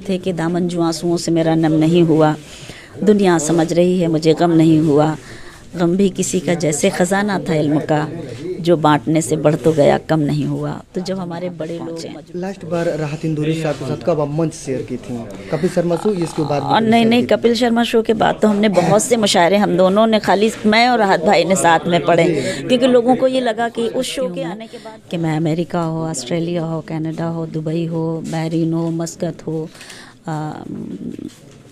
थे कि दामन जो आंसुओं से मेरा नम नहीं हुआ, दुनिया समझ रही है मुझे गम नहीं हुआ, गम भी किसी का जैसे ख़जाना था इल्म का, जो बांटने से बढ़ तो गया कम नहीं हुआ। तो जब हमारे बड़े लोग लास्ट बार राहत इंदौरी साहब के साथ कब आप मंच शेयर की थी? कपिल शर्मा शो इसके बाद और नहीं, कपिल शर्मा शो के बाद तो हमने बहुत से मुशायरे हम दोनों ने, खाली मैं और राहत भाई ने साथ में पढ़े, क्योंकि लोगों को ये लगा कि उस शो के आने के बाद कि मैं अमेरिका हो, ऑस्ट्रेलिया हो, कनाडा हो, दुबई हो, बहरीन हो, मस्कत हो,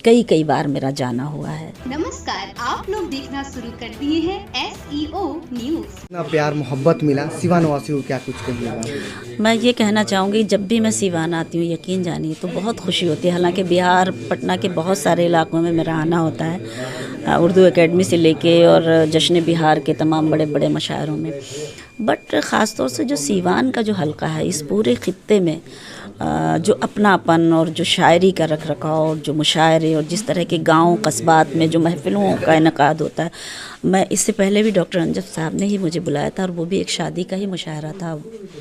कई बार मेरा जाना हुआ है। नमस्कार, आप लोग देखना शुरू कर दिए हैं SEO न्यूज़। इतना प्यार मोहब्बत मिला, सिवान वासियों को क्या कुछ कहिएगा? मैं ये कहना चाहूँगी, जब भी मैं सिवान आती हूँ, यकीन जानिए तो बहुत खुशी होती है। हालांकि बिहार, पटना के बहुत सारे इलाकों में मेरा आना होता है, उर्दू एकेडमी से लेके और जश्न बिहार के तमाम बड़े बड़े मशायरों में, बट ख़ास तौर से जो सिवान का जो हल्का है, इस पूरे ख़ित्ते में जो अपनापन और जो शायरी का रख रखाव और जो मुशायरे और जिस तरह के गाँव कस्बात में जो महफ़िलों का इनकाद होता है, मैं इससे पहले भी डॉक्टर अंजद साहब ने ही मुझे बुलाया था और वो भी एक शादी का ही मुशायरा था,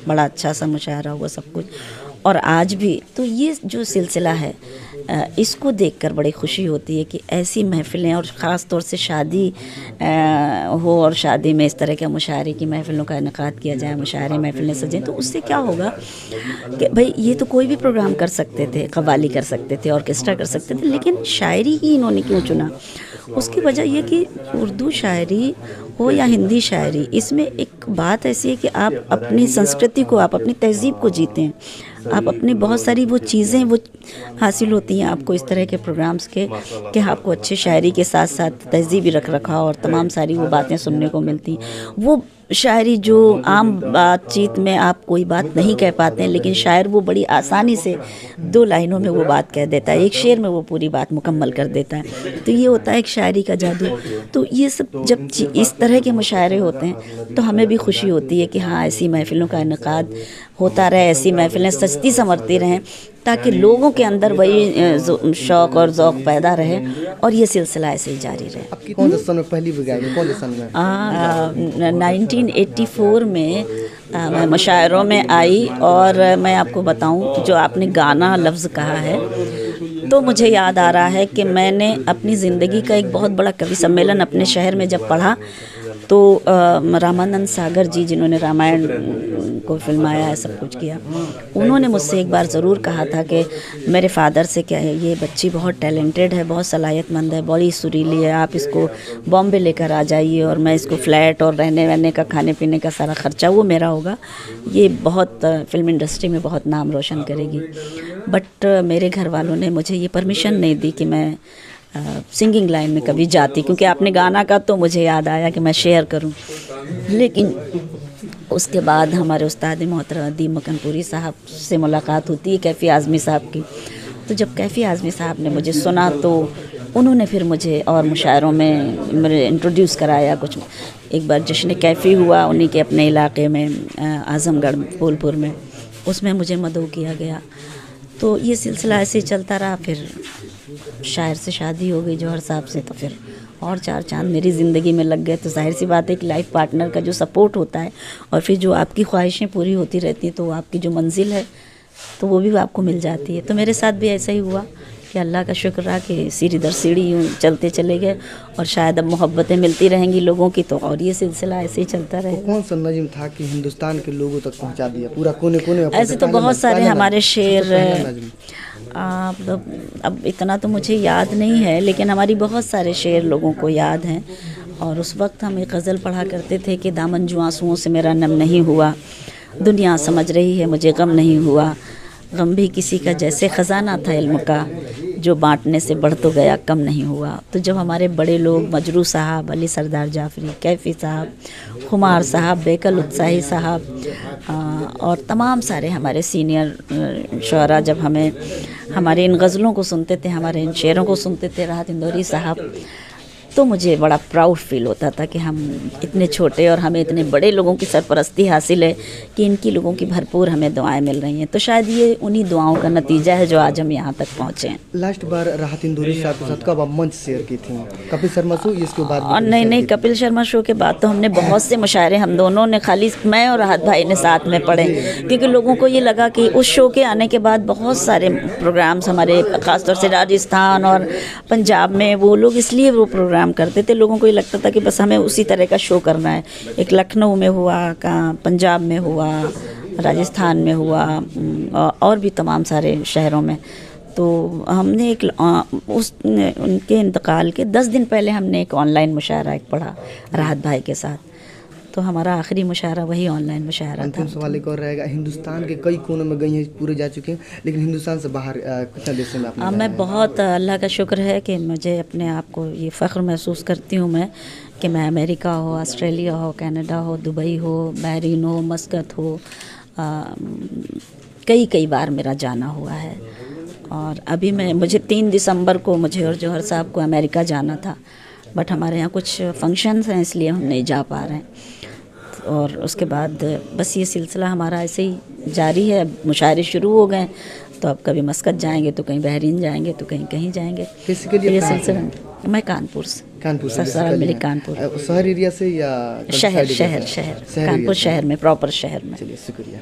बड़ा अच्छा सा मुशायरा हुआ सब कुछ, और आज भी। तो ये जो सिलसिला है, इसको देखकर बड़ी खुशी होती है कि ऐसी महफ़िलें, और ख़ास तौर से शादी हो और शादी में इस तरह के मुशायरे की महफ़िलों का इनकाद किया जाए, मुशायरे महफ़िलें सजें, तो उससे क्या होगा कि भाई ये तो कोई भी प्रोग्राम कर सकते थे, कव्वाली कर सकते थे, ऑर्केस्ट्रा कर सकते थे, लेकिन शायरी ही इन्होंने क्यों चुना? उसकी वजह ये कि उर्दू शायरी हो या हिंदी शायरी, इसमें एक बात ऐसी है कि आप अपनी संस्कृति को, आप अपनी तहज़ीब को जीते हैं, आप अपनी बहुत सारी वो चीज़ें वो हासिल होती हैं आपको इस तरह के प्रोग्राम्स के, कि आपको अच्छे शायरी के साथ साथ तहज़ीबी रख रखा और तमाम सारी वो बातें सुनने को मिलती। वो शायरी जो आम बातचीत में आप कोई बात नहीं कह पाते हैं, लेकिन शायर वो बड़ी आसानी से 2 लाइनों में वो बात कह देता है, एक शेर में वो पूरी बात मुकम्मल कर देता है। तो ये होता है एक शायरी का जादू। तो ये सब जब इस तरह के मुशायरे होते हैं तो हमें भी खुशी होती है कि हाँ, ऐसी महफ़िलों का इनकाद होता रहे, ऐसी महफ़िलें सजती संवरती रहें, ताकि लोगों के अंदर वही शौक़ और ज़ौक़ पैदा रहे और ये सिलसिला ऐसे ही जारी रहे। आपकी कौन से सन में पहली बजाई में, कौन से सन में? 1984 में मैं मुशायरों में आई, और मैं आपको बताऊं, जो आपने गाना लफ्ज़ कहा है, तो मुझे याद आ रहा है कि मैंने अपनी ज़िंदगी का एक बहुत बड़ा कवि सम्मेलन अपने शहर में जब पढ़ा, तो रामानंद सागर जी, जिन्होंने रामायण को फिल्माया है, सब कुछ किया, उन्होंने मुझसे एक बार ज़रूर कहा था कि मेरे फादर से, क्या है, ये बच्ची बहुत टैलेंटेड है, बहुत सलाहियतमंद है, बड़ी सुरीली है, आप इसको बॉम्बे लेकर आ जाइए और मैं इसको फ्लैट और रहने वहने का, खाने पीने का सारा ख़र्चा वो मेरा होगा, ये बहुत फ़िल्म इंडस्ट्री में बहुत नाम रोशन करेगी। बट मेरे घर वालों ने मुझे ये परमिशन नहीं दी कि मैं सिंगिंग लाइन में कभी जाती, क्योंकि आपने गाना का तो मुझे याद आया कि मैं शेयर करूं। लेकिन उसके बाद हमारे उस्ताद मोहतरम अदीब मकनपुरी साहब से मुलाकात होती है, कैफ़ी आज़मी साहब की। तो जब कैफ़ी आज़मी साहब ने मुझे सुना तो उन्होंने फिर मुझे और मुशायरों में मेरे इंट्रोड्यूस कराया। कुछ एक बार जश्न कैफ़ी हुआ उन्हीं के अपने इलाके में, आज़मगढ़ फूलपुर में, उसमें मुझे मदऊ किया गया। तो ये सिलसिला ऐसे ही चलता रहा। फिर शायर से शादी हो गई जौहर साहब से, तो फिर और 4 चाँद मेरी ज़िंदगी में लग गए। तो जाहिर सी बात है कि लाइफ पार्टनर का जो सपोर्ट होता है और फिर जो आपकी ख्वाहिशें पूरी होती रहती हैं, तो आपकी जो मंजिल है तो वो भी आपको मिल जाती है। तो मेरे साथ भी ऐसा ही हुआ कि अल्लाह का शुक्र रहा कि सीढ़ी दर सीढ़ी यूँ चलते चले गए, और शायद अब मोहब्बतें मिलती रहेंगी लोगों की, तो और ये सिलसिला ऐसे ही चलता रहे। कौन सा नज़्म था कि हिंदुस्तान के लोगों तक पहुंचा दिया, पूरा कोने कोने में? ऐसे तो बहुत सारे हमारे शेर, अब इतना तो मुझे याद नहीं है, लेकिन हमारी बहुत सारे शेर लोगों को याद हैं। और उस वक्त हम एक गज़ल पढ़ा करते थे कि दामन जो आंसुओं से मेरा नम नहीं हुआ, दुनिया समझ रही है मुझे गम नहीं हुआ, गम भी किसी का जैसे ख़जाना था इल्म का, जो बांटने से बढ़ तो गया कम नहीं हुआ। तो जब हमारे बड़े लोग, मजरू साहब, अली सरदार जाफरी, कैफ़ी साहब, खुमार साहब, बेकल उत्साही साहब और तमाम सारे हमारे सीनियर शुअरा जब हमें हमारे इन गज़लों को सुनते थे, हमारे इन शेरों को सुनते थे, राहत इंदौरी साहब, तो मुझे बड़ा प्राउड फील होता था कि हम इतने छोटे और हमें इतने बड़े लोगों की सरपरस्ती हासिल है कि इनकी लोगों की भरपूर हमें दुआएं मिल रही हैं। तो शायद ये उन्हीं दुआओं का नतीजा है जो आज हम यहाँ तक पहुँचे हैं। लास्ट बार राहत इंदौरी साहब के साथ कब आप मंच शेयर की थी? कपिल शर्मा शो इसके बाद और नहीं, कपिल शर्मा शो के बाद तो हमने बहुत से मुशायरे हम दोनों ने, खाली मैं और राहत भाई ने साथ में पढ़े, क्योंकि लोगों को ये लगा कि उस शो के आने के बाद बहुत सारे प्रोग्राम्स हमारे ख़ासतौर से राजस्थान और पंजाब में वो लोग इसलिए वो प्रोग्राम करते थे, लोगों को ये लगता था कि बस हमें उसी तरह का शो करना है। एक लखनऊ में हुआ, कहाँ पंजाब में हुआ, राजस्थान में हुआ और भी तमाम सारे शहरों में। तो हमने उनके इंतकाल के 10 दिन पहले हमने एक ऑनलाइन मुशायरा एक पढ़ा राहत भाई के साथ। तो हमारा आखिरी मुशायरा वही ऑनलाइन मुशायरा था। अंतिम सवाल एक और रहेगा, हिंदुस्तान के कई कोनों में गई हैं, पूरे जा चुके हैं, लेकिन हिंदुस्तान से बाहर कितना देशों में आपने? मैं बहुत, अल्लाह का शुक्र है कि मुझे अपने आप को ये फ़ख्र महसूस करती हूँ मैं कि मैं अमेरिका हो, ऑस्ट्रेलिया हो, कनाडा हो, दुबई हो, बहरीन हो, मस्कत हो, कई बार मेरा जाना हुआ है। और अभी मुझे 3 दिसंबर को मुझे और जौहर साहब को अमेरिका जाना था, बट हमारे यहाँ कुछ फंक्शंस हैं इसलिए हम नहीं जा पा रहे हैं। और उसके बाद बस ये सिलसिला हमारा ऐसे ही जारी है। मुशायरे शुरू हो गए, तो अब कभी मस्कत जाएंगे तो कहीं बहरीन जाएंगे तो कहीं जाएंगे। किसी के लिए ये सिलसिला मैं कानपुर से, ससुराल मेरे कानपुर, शहर एरिया से या शहर कानपुर शहर में, प्रॉपर शहर में। चलिए, शुक्रिया।